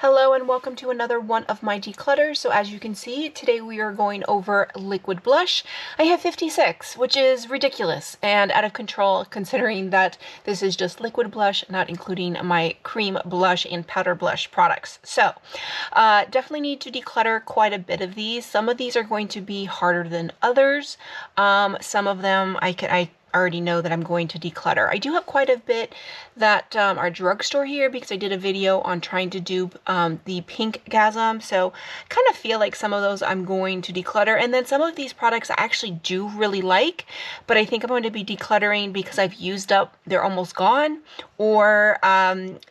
Hello and welcome to another one of my declutters. So as you can see, today we are going over liquid blush. I have 56, which is ridiculous and out of control considering that this is just liquid blush, not including my cream blush and powder blush products. So definitely need to declutter quite a bit of these. Some of these are going to be harder than others. Some of them I already know that I'm going to declutter. I do have quite a bit that are drugstore here because I did a video on trying to do the pink gasm, so kind of feel like some of those I'm going to declutter. And then some of these products I actually do really like, but I think I'm going to be decluttering because I've used up, they're almost gone, or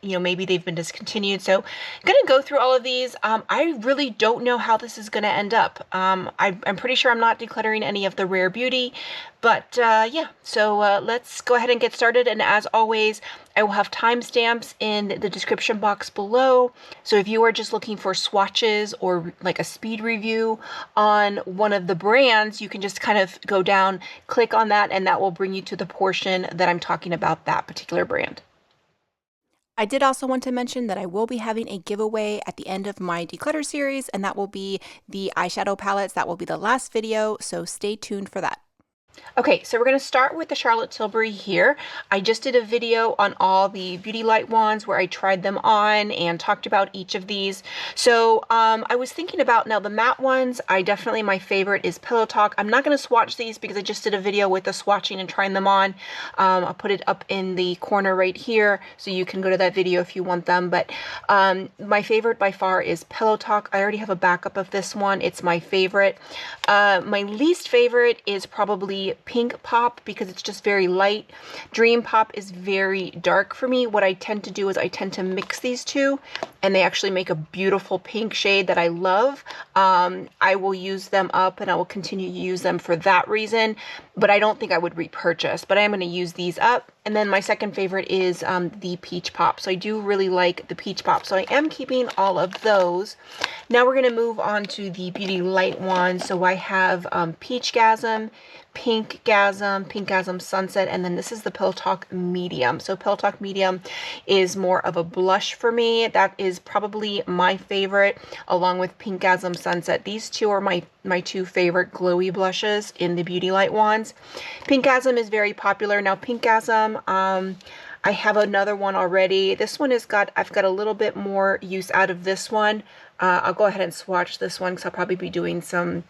you know, maybe they've been discontinued. So I'm gonna go through all of these. I really don't know how this is gonna end up. I'm pretty sure I'm not decluttering any of the Rare Beauty, but yeah, so let's go ahead and get started. And as always, I will have timestamps in the description box below. So if you are just looking for swatches or like a speed review on one of the brands, you can just kind of go down, click on that, and that will bring you to the portion that I'm talking about that particular brand. I did also want to mention that I will be having a giveaway at the end of my declutter series, and that will be the eyeshadow palettes. That will be the last video, so stay tuned for that. Okay, so we're going to start with the Charlotte Tilbury here. I just did a video on all the Beauty Light wands where I tried them on and talked about each of these. So I was thinking about now the matte ones. My favorite is Pillow Talk. I'm not going to swatch these because I just did a video with the swatching and trying them on. I'll put it up in the corner right here so you can go to that video if you want them. But my favorite by far is Pillow Talk. I already have a backup of this one. It's my favorite. My least favorite is probably Pink Pop because it's just very light. Dream Pop is very dark for me. What I tend to do is I tend to mix these two and they actually make a beautiful pink shade that I love. I will use them up and I will continue to use them for that reason, but I don't think I would repurchase, but I am going to use these up. And then my second favorite is the Peach Pop. So I do really like the Peach Pop. So I am keeping all of those. Now we're going to move on to the Beauty Light one. So I have Peach Gasm, Pink Gasm Sunset, and then this is the Pillow Talk Medium. So Pillow Talk Medium is more of a blush for me. That is probably my favorite, along with Pink Gasm Sunset. These two are my two favorite glowy blushes in the Beauty Light wands. Pink Gasm is very popular. Now Pink Gasm, I have another one already. This one I've got a little bit more use out of this one. I'll go ahead and swatch this one because I'll probably be doing some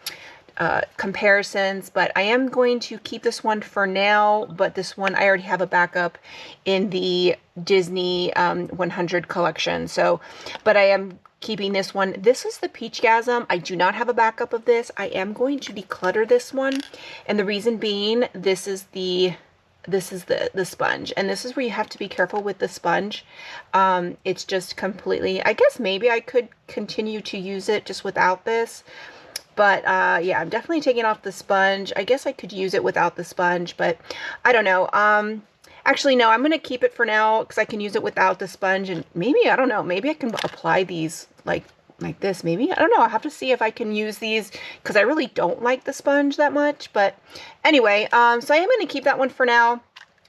comparisons, but I am going to keep this one for now. But this one I already have a backup in the Disney 100 collection, so but I am keeping this one. This is the Peach Gasm. I do not have a backup of this. I am going to declutter this one, and the reason being this is the sponge, and this is where you have to be careful with the sponge. It's just completely, I guess maybe I could continue to use it just without this. But yeah, I'm definitely taking off the sponge. I guess I could use it without the sponge, but I don't know. Actually, no, I'm going to keep it for now because I can use it without the sponge. And maybe, I don't know, maybe I can apply these like this. Maybe, I don't know. I'll have to see if I can use these because I really don't like the sponge that much. But anyway, so I am going to keep that one for now.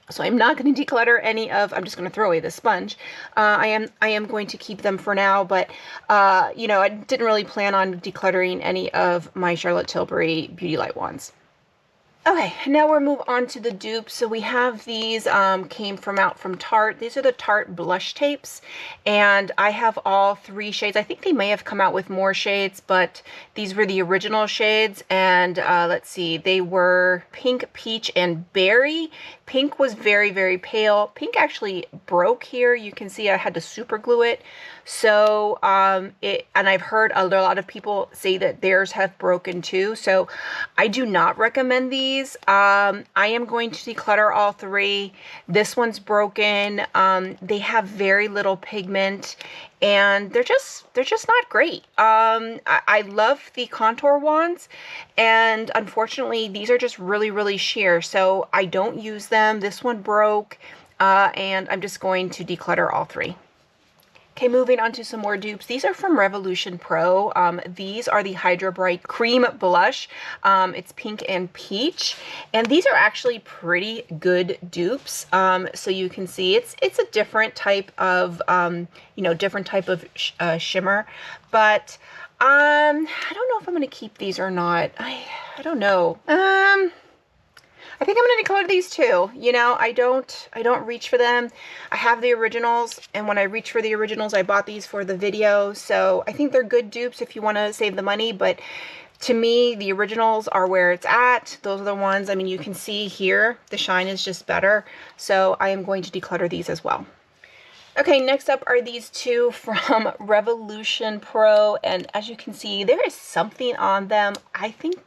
So I'm not going to declutter any of, I'm just going to throw away the sponge. I am going to keep them for now, but, you know, I didn't really plan on decluttering any of my Charlotte Tilbury Beauty Light wands. Okay, now we'll move on to the dupes. So we have these came out from Tarte. These are the Tarte blush tapes, and I have all three shades. I think they may have come out with more shades, but these were the original shades. And let's see, they were Pink, Peach, and Berry. Pink was very, very pale. Pink actually broke here. You can see I had to super glue it. So, and I've heard a lot of people say that theirs have broken too. So I do not recommend these. I am going to declutter all three. This one's broken. They have very little pigment and they're just not great. I love the contour wands, and unfortunately these are just really, really sheer. So I don't use them. This one broke, and I'm just going to declutter all three. Okay, moving on to some more dupes. These are from Revolution Pro. These are the Hydra Bright Cream Blush. It's pink and peach. And these are actually pretty good dupes. So you can see it's a different type of, different type of shimmer. But I don't know if I'm going to keep these or not. I don't know. I think I'm going to declutter these too. You know, I don't reach for them. I have the originals, and when I reach for the originals, I bought these for the video. So I think they're good dupes if you want to save the money, but to me, the originals are where it's at. Those are the ones, I mean, you can see here, the shine is just better. So I am going to declutter these as well. Okay, next up are these two from Revolution Pro, and as you can see, there is something on them. I think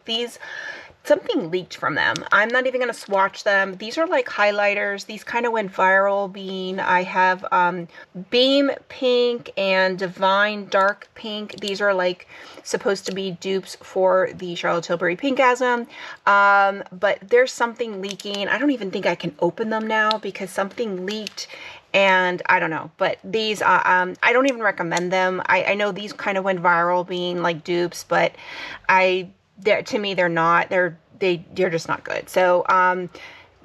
something leaked from them. I'm not even going to swatch them. These are like highlighters. These kind of went viral being, I have Beam Pink and Divine Dark Pink. These are like supposed to be dupes for the Charlotte Tilbury Pinkasm. But there's something leaking. I don't even think I can open them now because something leaked. And I don't know, but these, I don't even recommend them. I know these kind of went viral being like dupes, but to me, they're not. They're just not good. So I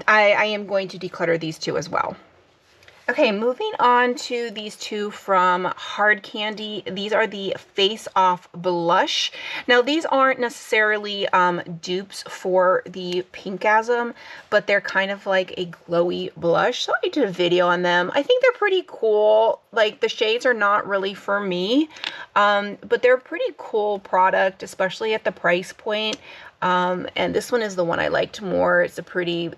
am going to declutter these two as well. Okay, moving on to these two from Hard Candy. These are the Face Off Blush. Now, these aren't necessarily dupes for the Pinkasm, but they're kind of like a glowy blush. So I did a video on them. I think they're pretty cool. Like, the shades are not really for me, but they're a pretty cool product, especially at the price point. And this one is the one I liked more. It's a pretty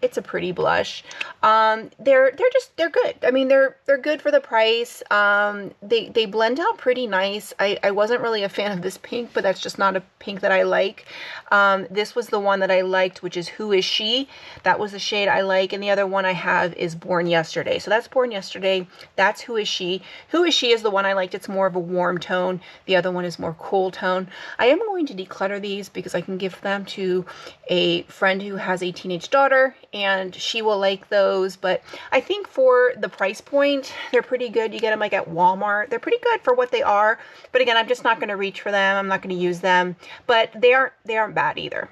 blush. They're good. I mean, they're good for the price. They blend out pretty nice. I wasn't really a fan of this pink, but that's just not a pink that I like. This was the one that I liked, which is Who Is She? That was the shade I like. And the other one I have is Born Yesterday. So that's Born Yesterday. That's Who Is She? Who Is She is the one I liked. It's more of a warm tone. The other one is more cool tone. I am going to declutter these because I can give them to a friend who has a teenage daughter and she will like those. But I think for the price point, they're pretty good. You get them like at Walmart. They're pretty good for what they are. But again, I'm just not going to reach for them. I'm not going to use them, but they aren't bad either.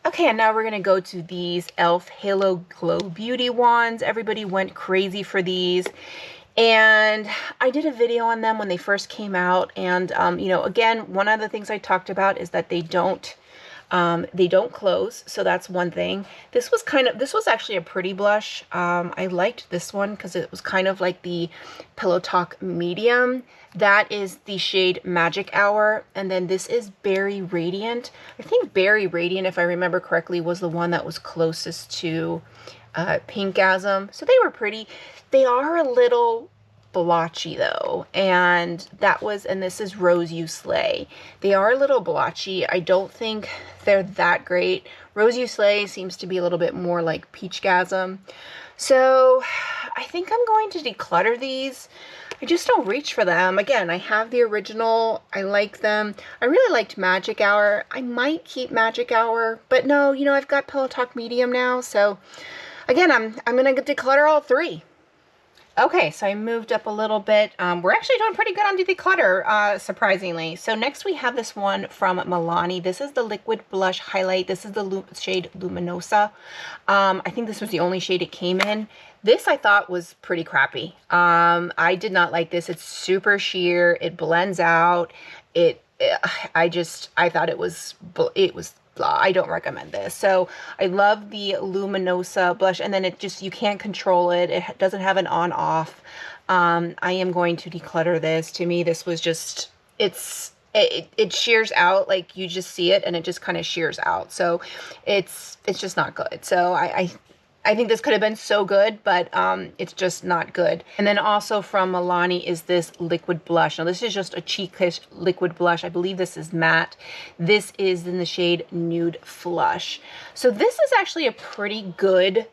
Okay, and now we're going to go to these e.l.f. Halo Glow Beauty Wands. Everybody went crazy for these. And I did a video on them when they first came out. And, again, one of the things I talked about is that they don't close, so that's one thing. This was actually a pretty blush. I liked this one because it was kind of like the Pillow Talk medium. That is the shade Magic Hour, and then this is Berry Radiant. I think Berry Radiant, if I remember correctly, was the one that was closest to Pinkasm. So they were pretty. They are a little blotchy though, and this is Rose You Slay. They are a little blotchy. I don't think they're that great. Rose You Slay seems to be a little bit more like Peachgasm. So I think I'm going to declutter these. I just don't reach for them. Again, I have the original. I like them. I really liked Magic Hour. I might keep Magic Hour, but no, I've got Pillow Talk Medium now. So again, I'm going to declutter all three. Okay, so I moved up a little bit. We're actually doing pretty good on declutter, surprisingly. So next we have this one from Milani. This is the Liquid Blush Highlight. This is the shade Luminoso. I think this was the only shade it came in. This I thought was pretty crappy. I did not like this. It's super sheer. It blends out. I thought it was blah. I don't recommend this. So I love the Luminoso blush, and then you can't control it. It doesn't have an on off. I am going to declutter this. To me, this was just, it shears out. Like, you just see it and it just kind of shears out. So it's just not good. So I think this could have been so good, but it's just not good. And then also from Milani is this liquid blush. Now, this is just a cheekish liquid blush. I believe this is matte. This is in the shade Nude Flush. So this is actually a pretty good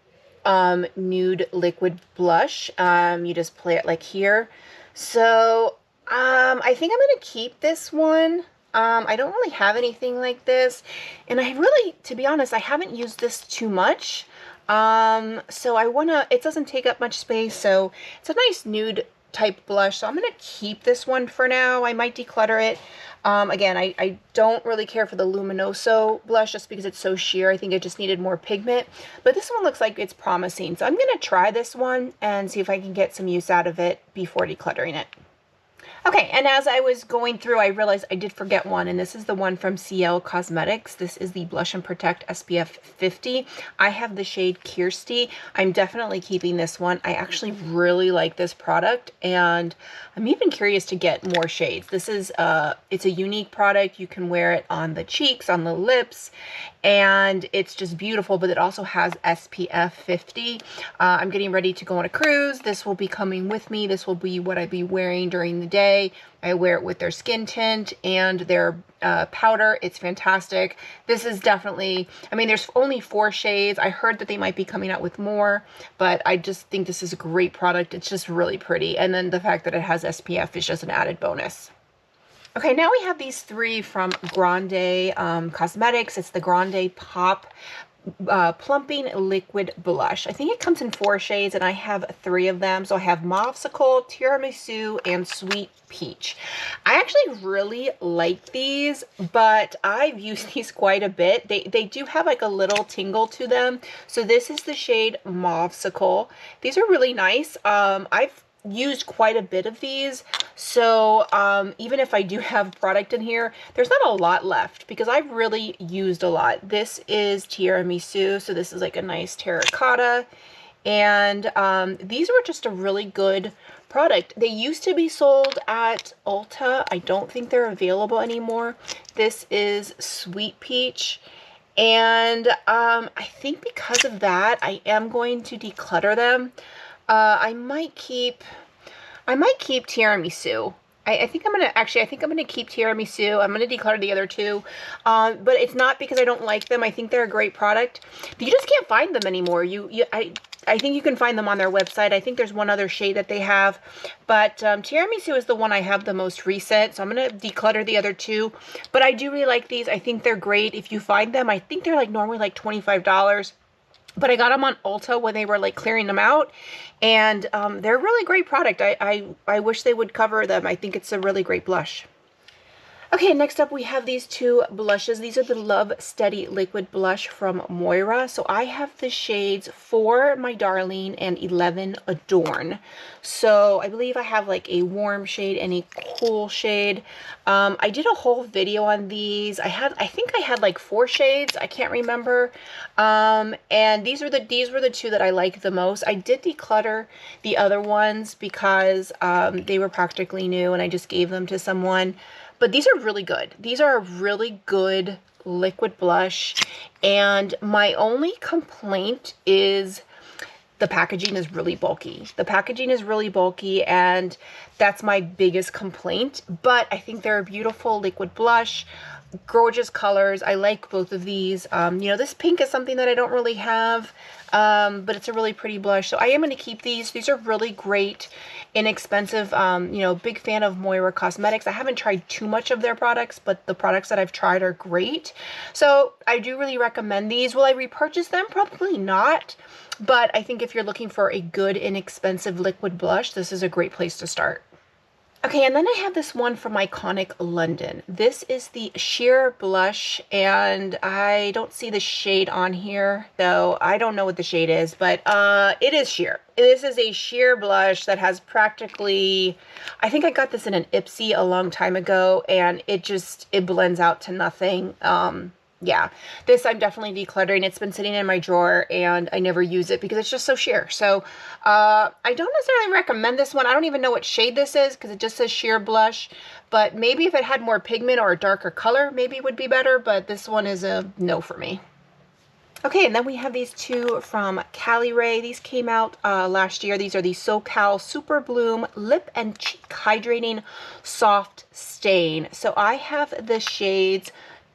nude liquid blush. You just play it like here. So I think I'm going to keep this one. I don't really have anything like this. And to be honest, I haven't used this too much. So it doesn't take up much space, so it's a nice nude type blush, so I'm going to keep this one for now. I might declutter it. Again, I don't really care for the Luminoso blush just because it's so sheer. I think it just needed more pigment, but this one looks like it's promising. So I'm going to try this one and see if I can get some use out of it before decluttering it. Okay, and as I was going through, I realized I did forget one, and this is the one from Ciele Cosmetics. This is the Blush and Protect SPF 50. I have the shade Kirsty. I'm definitely keeping this one. I actually really like this product, and I'm even curious to get more shades. This is, it's a unique product. You can wear it on the cheeks, on the lips, and it's just beautiful, but it also has SPF 50. I'm getting ready to go on a cruise. This will be coming with me. This will be what I be wearing during the day. I wear it with their skin tint and their powder. It's fantastic. This is definitely, I mean, there's only 4 shades. I heard that they might be coming out with more, but I just think this is a great product. It's just really pretty. And then the fact that it has SPF is just an added bonus. Okay, now we have these 3 from Grande Cosmetics. It's the GrandePOP Plumping Liquid Blush. I think it comes in 4 shades, and I have 3 of them. So I have Mauve-sicle, Tiramisu, and Sweet Peach. I actually really like these, but I've used these quite a bit. They do have like a little tingle to them. So this is the shade Mauve-sicle. These are really nice. I've used quite a bit of these, so even if I do have product in here, there's not a lot left because I've really used a lot. This is Tiramisu, so this is like a nice terracotta, and these were just a really good product. They used to be sold at Ulta. I don't think they're available anymore. This is Sweet Peach, and I think because of that, I am going to declutter them. I might keep Tiramisu. I think I'm gonna keep Tiramisu. I'm gonna declutter the other 2, but it's not because I don't like them. I think they're a great product. You just can't find them anymore. I think you can find them on their website. I think there's one other shade that they have, but Tiramisu is the one I have the most recent, so I'm gonna declutter the other 2. But I do really like these. I think they're great. If you find them, I think they're like normally like $25. But I got them on Ulta when they were like clearing them out, and they're a really great product. I wish they would cover them. I think it's a really great blush. Okay, next up we have these 2 blushes. These are the Love Steady Liquid Blush from Moira. So I have the shades 4 My Darling and 11 Adorn. So I believe I have like a warm shade and a cool shade. I did a whole video on these. I think I had like 4 shades. I can't remember. And these were the 2 that I liked the most. I did declutter the other ones because they were practically new and I just gave them to someone. But these are really good. These are a really good liquid blush. And my only complaint is the packaging is really bulky. The packaging is really bulky, and that's my biggest complaint. But I think they're a beautiful liquid blush. Gorgeous colors. I like both of these. You know, this pink is something that I don't really have, but it's a really pretty blush. So I am going to keep these. These are really great, inexpensive. You know, big fan of Moira Cosmetics. I haven't tried too much of their products, but the products that I've tried are great. So I do really recommend these. Will I repurchase them? Probably not. But I think if you're looking for a good, inexpensive liquid blush, this is a great place to start. Okay, and then I have this one from Iconic London. This is the Sheer Blush, and I don't see the shade on here, though I don't know what the shade is, but it is sheer. This is a sheer blush that has practically, I think I got this in an Ipsy a long time ago, and it blends out to nothing. Yeah, this I'm definitely decluttering. It's been sitting in my drawer and I never use it because it's just so sheer. So I don't necessarily recommend this one. I don't even know what shade this is because it just says sheer blush. But maybe if it had more pigment or a darker color, maybe it would be better. But this one is a no for me. Okay, and then we have these 2 from Caliray. These came out last year. These are the Socal Superbloom Lip and Cheek Hydrating Soft Stain. So I have the shades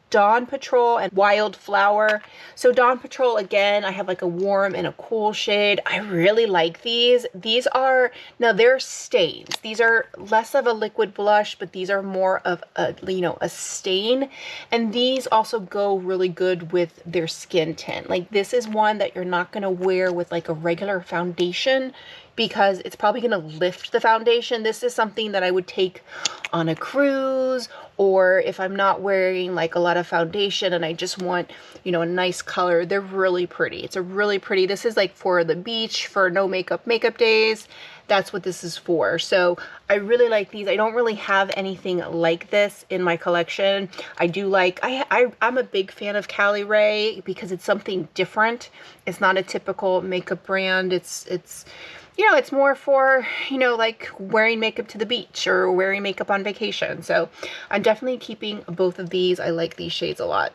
Dawn Patrol and Wildflower. So Dawn Patrol, again, I have like a warm and a cool shade. I really like these. These are, now they're stains. These are less of a liquid blush, but these are more of a, you know, a stain. And these also go really good with their skin tint. Like this is one that you're not going to wear with like a regular foundation. because it's probably going to lift the foundation. This is something that I would take on a cruise, or if I'm not wearing like a lot of foundation and I just want, you know, a nice color. They're really pretty. It's a really pretty, this is like for the beach, for no makeup days. That's what this is for. So I really like these. I don't really have anything like this in my collection. I do like, I'm a big fan of Caliray because it's something different. It's not a typical makeup brand. It's you know, it's more for, you know, like wearing makeup to the beach or wearing makeup on vacation. So I'm definitely keeping both of these. I like these shades a lot.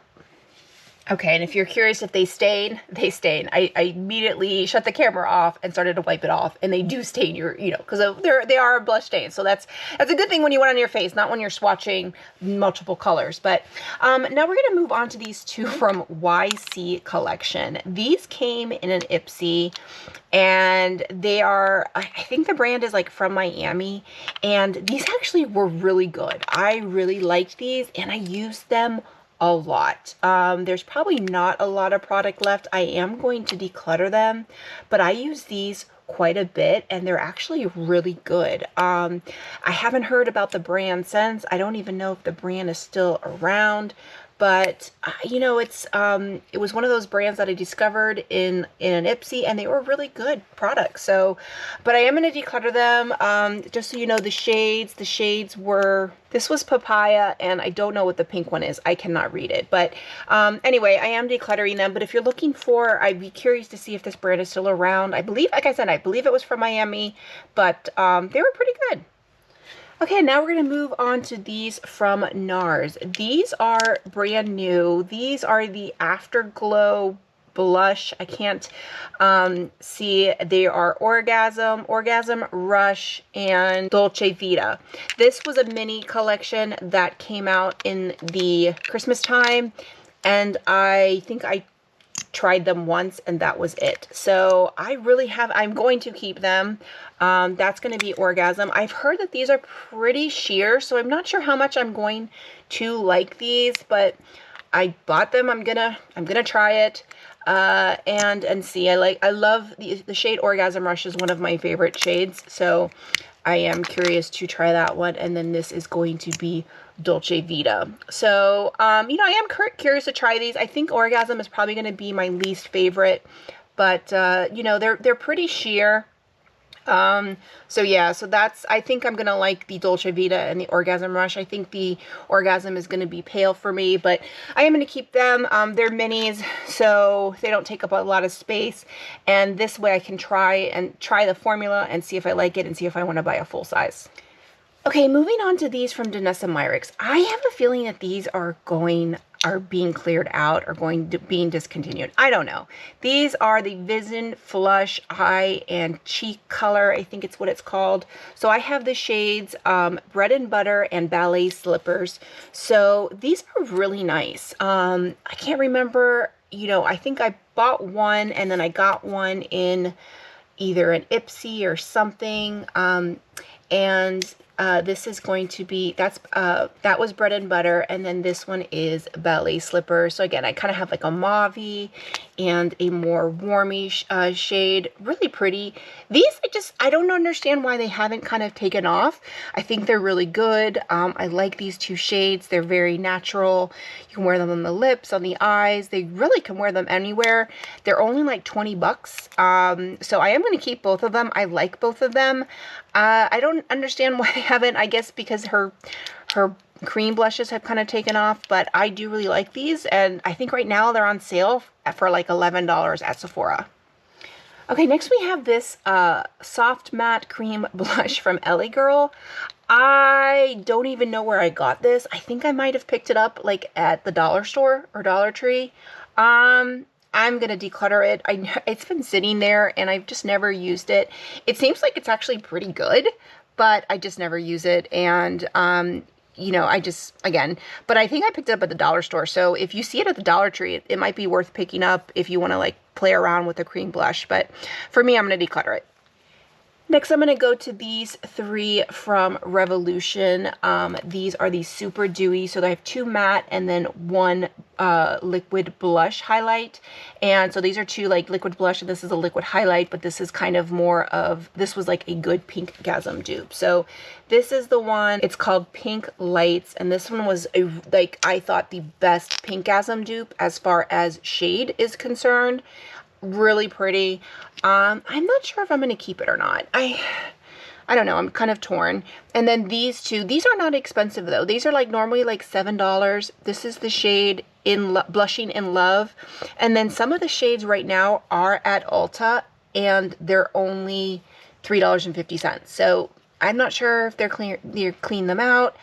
Okay, and if you're curious if they stain, they stain. I immediately shut the camera off and started to wipe it off, and they do stain your, you know, because they are blush stains. So that's a good thing when you want it on your face, not when you're swatching multiple colors. But now we're gonna move on to these two from YC Collection. These came in an Ipsy, and they are, I think the brand is like from Miami, and these actually were really good. I really liked these, and I used them a lot. There's probably not a lot of product left. I am going to declutter them, but I use these quite a bit, and they're actually really good. I haven't heard about the brand since. I don't even know if the brand is still around, but you know, it was one of those brands that I discovered in an Ipsy, and they were really good products. So, but I am going to declutter them. Just so you know, the shades were, this was papaya, and I don't know what the pink one is. I cannot read it. But anyway, I am decluttering them. But if you're looking for, I'd be curious to see if this brand is still around. I believe, like I said, I believe it was from Miami, but they were pretty good. Okay, now we're going to move on to these from NARS. These are brand new. These are the Afterglow blush. I can't see. They are Orgasm, Rush, and Dolce Vita. This was a mini collection that came out in the Christmas time, and I think I tried them once, and that was it. So I really have, I'm going to keep them. That's going to be Orgasm. I've heard that these are pretty sheer, so I'm not sure how much I'm going to like these, but I bought them. I'm gonna try it and see. I love the shade Orgasm Rush is one of my favorite shades, so I am curious to try that one. And then this is going to be Dolce Vita. So, you know, I am curious to try these. I think Orgasm is probably going to be my least favorite, but, you know, they're pretty sheer. So yeah, so that's, I think I'm going to like the Dolce Vita and the Orgasm Rush. I think the Orgasm is going to be pale for me, but I am going to keep them. They're minis, so they don't take up a lot of space. And this way I can try the formula and see if I like it and see if I want to buy a full size. Okay, moving on to these from Danessa Myricks. I have a feeling that these are being cleared out or being discontinued. I don't know. These are the Vision Flush Eye and Cheek Color. I think it's what it's called. So I have the shades Bread and Butter and Ballet Slippers. So these are really nice. I can't remember, you know, I think I bought one and then I got one in either an Ipsy or something. This is going to be, that was Bread and Butter, and then this one is Ballet Slipper. So again, I kind of have like a mauve and a more warmy shade. Really pretty. These, I don't understand why they haven't kind of taken off. I think they're really good. I like these two shades. They're very natural. You can wear them on the lips, on the eyes. They really can wear them anywhere. They're only like 20 bucks. So I am going to keep both of them. I like both of them. I don't understand why they haven't. I guess because her cream blushes have kind of taken off, but I do really like these, and I think right now they're on sale for like $11 at Sephora. Okay, next we have this soft matte cream blush from LA Girl. I don't even know where I got this. I think I might have picked it up like at the dollar store or Dollar Tree. I'm going to declutter it. It's been sitting there and I've just never used it. It seems like it's actually pretty good, but I just never use it. And, you know, but I think I picked it up at the dollar store. So if you see it at the Dollar Tree, it might be worth picking up if you want to like play around with the cream blush. But for me, I'm going to declutter it. Next, I'm going to go to these three from Revolution. These are the Super Dewy. So I have 2 matte and then 1 liquid blush highlight. And so these are 2 like liquid blush, and this is a liquid highlight, but this is kind of more of, this was like a good Pinkgasm dupe. So this is the one, it's called Pink Lights, and this one was like, I thought the best Pinkgasm dupe as far as shade is concerned. Really pretty. I'm not sure if I'm going to keep it or not. I don't know. I'm kind of torn. And then these two, these are not expensive though. These are like normally like $7. This is the shade Blushing in Love. And then some of the shades right now are at Ulta and they're only $3.50. So I'm not sure if they're clean them out.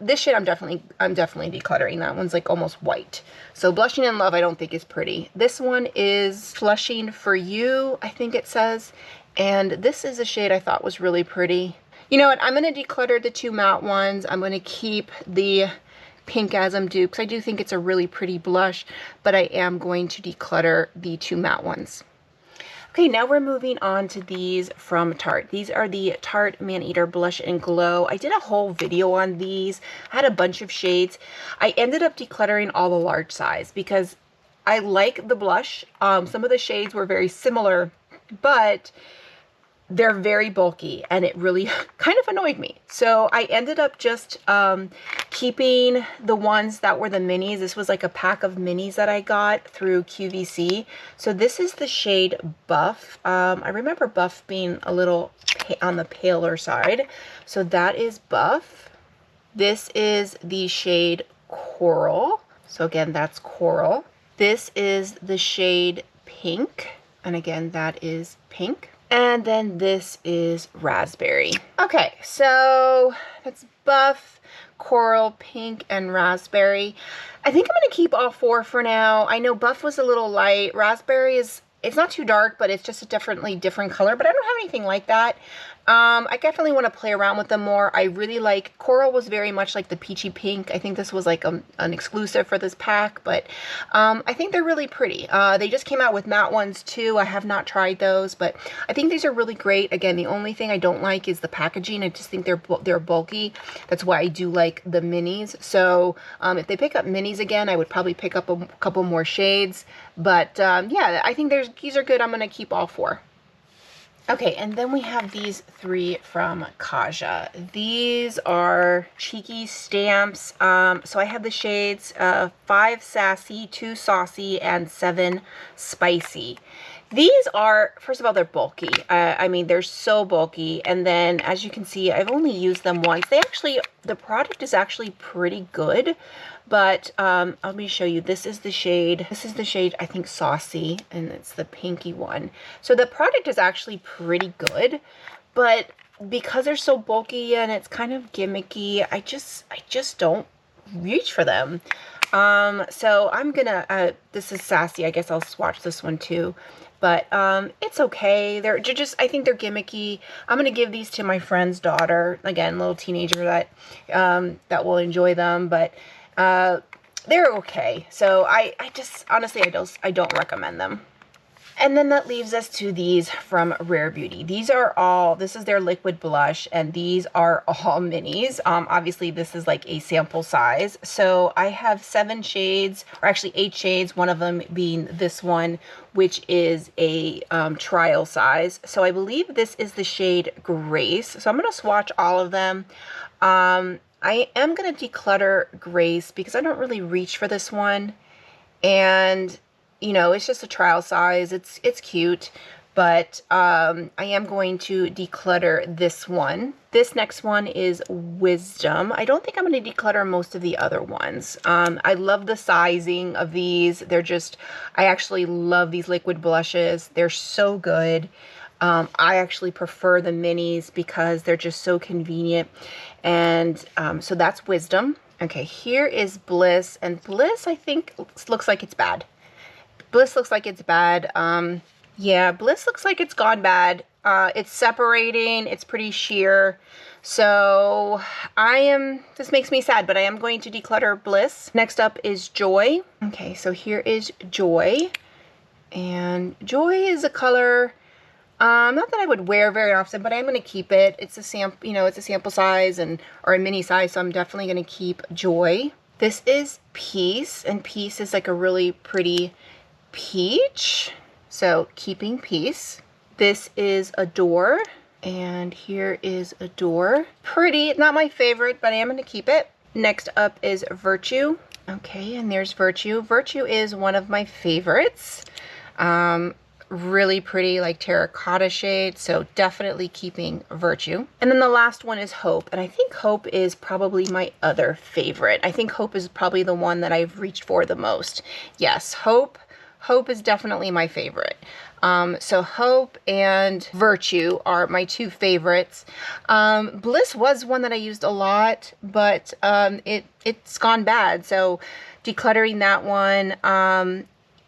This shade I'm definitely decluttering. That one's like almost white. So Blushing in Love I don't think is pretty. This one is Flushing for You, I think it says. And this is a shade I thought was really pretty. You know what? I'm going to declutter the 2 matte ones. I'm going to keep the Pinkgasm dupe because I do think it's a really pretty blush, but I am going to declutter the 2 matte ones. Okay, now we're moving on to these from Tarte. These are the Tarte Maneater Blush and Glow. I did a whole video on these. I had a bunch of shades. I ended up decluttering all the large size because I like the blush. Some of the shades were very similar, but they're very bulky and it really kind of annoyed me. So I ended up just keeping the ones that were the minis. This was like a pack of minis that I got through QVC. So this is the shade Buff. I remember Buff being a little on the paler side. So that is Buff. This is the shade Coral. So again, that's Coral. This is the shade Pink. And again, that is Pink. And then this is Raspberry. Okay, so that's Buff, Coral, Pink, and Raspberry. I think I'm going to keep all 4 for now. I know Buff was a little light. Raspberry is, it's not too dark, but it's just a different color. But I don't have anything like that. I definitely want to play around with them more. I really like, Coral was very much like the peachy pink. I think this was like an exclusive for this pack, but I think they're really pretty. They just came out with matte ones too. I have not tried those, but I think these are really great. Again, the only thing I don't like is the packaging. I just think they're bulky. That's why I do like the minis. So if they pick up minis again, I would probably pick up a couple more shades. But yeah, I think these are good. I'm going to keep all 4. Okay, and then we have these 3 from Kaja. These are cheeky stamps. So I have the shades 5 Sassy, 2 Saucy, and 7 Spicy. These are, first of all, they're bulky. I mean, they're so bulky. And then, as you can see, I've only used them once. The product is actually pretty good. But let me show you. This is the shade, I think, Saucy, and it's the pinky one. So the product is actually pretty good, but because they're so bulky and it's kind of gimmicky, I just don't reach for them. So I'm gonna, this is Sassy. I guess I'll swatch this one too. But it's okay. They're just, I think they're gimmicky. I'm going to give these to my friend's daughter. Again, little teenager that will enjoy them. But they're okay. So I just, honestly, I don't recommend them. And then that leaves us to these from Rare Beauty. This is their liquid blush, and these are all minis. Obviously this is like a sample size. So I have 7 shades, or actually 8 shades, one of them being this one, which is a trial size. So I believe this is the shade Grace. So I'm going to swatch all of them. I am going to declutter Grace because I don't really reach for this one. And you know, it's just a trial size. It's cute, but I am going to declutter this one. This next one is Wisdom. I don't think I'm going to declutter most of the other ones. I love the sizing of these. I actually love these liquid blushes. They're so good. I actually prefer the minis because they're just so convenient. And so that's Wisdom. Okay, here is Bliss. And Bliss, I think, looks like it's bad. Bliss looks like it's bad. Yeah, Bliss looks like it's gone bad. It's separating. It's pretty sheer. So this makes me sad, but I am going to declutter Bliss. Next up is Joy. Okay, so here is Joy. And Joy is a color, Not that I would wear very often, but I'm going to keep it. It's a sample, you know, it's a sample size or a mini size, so I'm definitely going to keep Joy. This is Peace, and Peace is like a really pretty peach. So keeping Peace. This is Adore, and here is Adore. Pretty, not my favorite, but I am going to keep it. Next up is Virtue. Okay, and there's Virtue. Virtue is one of my favorites. Really pretty, like terracotta shade, so definitely keeping Virtue. And then the last one is Hope, and I think Hope is probably my other favorite. I think Hope is probably the one that I've reached for the most. Yes, Hope is definitely my favorite. So Hope and Virtue are my two favorites. Bliss was one that I used a lot, but it's gone bad, so decluttering that one.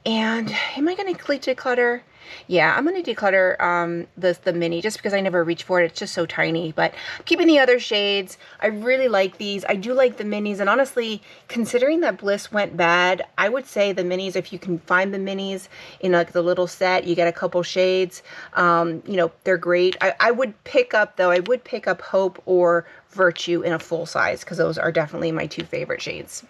And am I going to declutter? Yeah, I'm going to declutter the mini just because I never reach for it. It's just so tiny, but I'm keeping the other shades. I really like these. I do like the minis, and honestly, considering that Bliss went bad, I would say the minis, if you can find the minis in like the little set, you get a couple shades, you know, they're great. I would pick up, though, I would pick up Hope or Virtue in a full size because those are definitely my two favorite shades.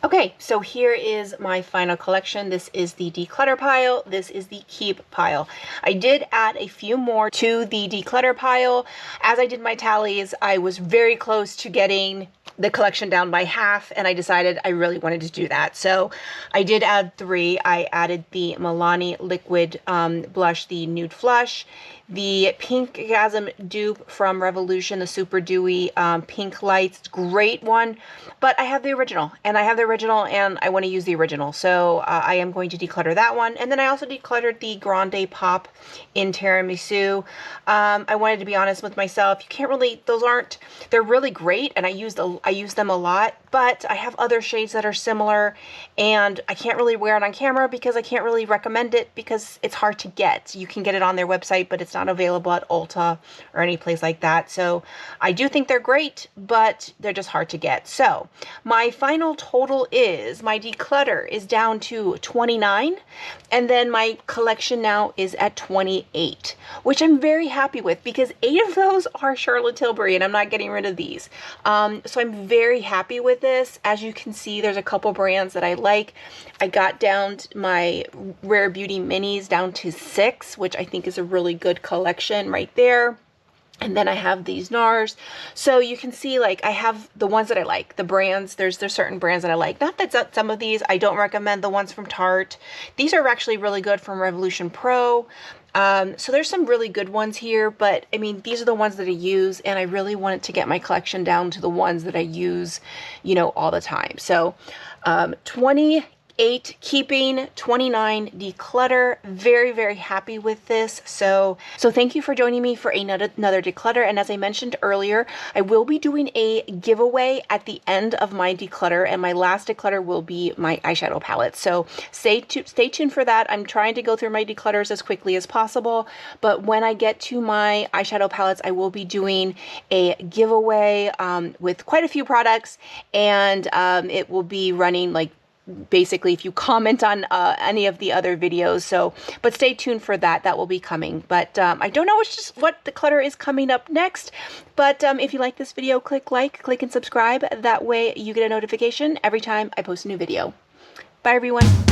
Okay, so here is my final collection. This is the declutter pile. This is the keep pile. I did add a few more to the declutter pile. As I did my tallies, I was very close to getting the collection down by half, and I decided I really wanted to do that. So I did add 3. I added the Milani liquid blush, the Nude Flush, the Pinkgasm dupe from Revolution, the Superdewy Pink Lights, great one, but I have the original, and I want to use the original, so I am going to declutter that one. And then I also decluttered the GrandePOP in Tiramisu. I wanted to be honest with myself. You can't really, they're really great, and I use them a lot, but I have other shades that are similar, and I can't really wear it on camera because I can't really recommend it because it's hard to get. You can get it on their website, but it's not available at Ulta or any place like that. So I do think they're great, but they're just hard to get. So my final total is, my declutter is down to 29, and then my collection now is at 28, which I'm very happy with because 8 of those are Charlotte Tilbury, and I'm not getting rid of these. So I'm very happy with this. As you can see, there's a couple brands that I like. I got down my Rare Beauty minis down to 6, which I think is a really good collection right there. And then I have these NARS. So you can see, like, I have the ones that I like, the brands. There's certain brands that I like. Not that some of these, I don't recommend the ones from Tarte. These are actually really good from Revolution Pro. So there's some really good ones here, but I mean, these are the ones that I use, and I really wanted to get my collection down to the ones that I use, you know, all the time. So 28 keeping, 29 declutter. Very, very happy with this. So thank you for joining me for another declutter. And as I mentioned earlier, I will be doing a giveaway at the end of my declutter, and my last declutter will be my eyeshadow palette. So stay tuned for that. I'm trying to go through my declutters as quickly as possible, but when I get to my eyeshadow palettes, I will be doing a giveaway with quite a few products, and it will be running like basically if you comment on any of the other videos. So, but stay tuned for that. That will be coming. But I don't know what declutter is coming up next. But if you like this video, click like, click and subscribe. That way you get a notification every time I post a new video. Bye, everyone.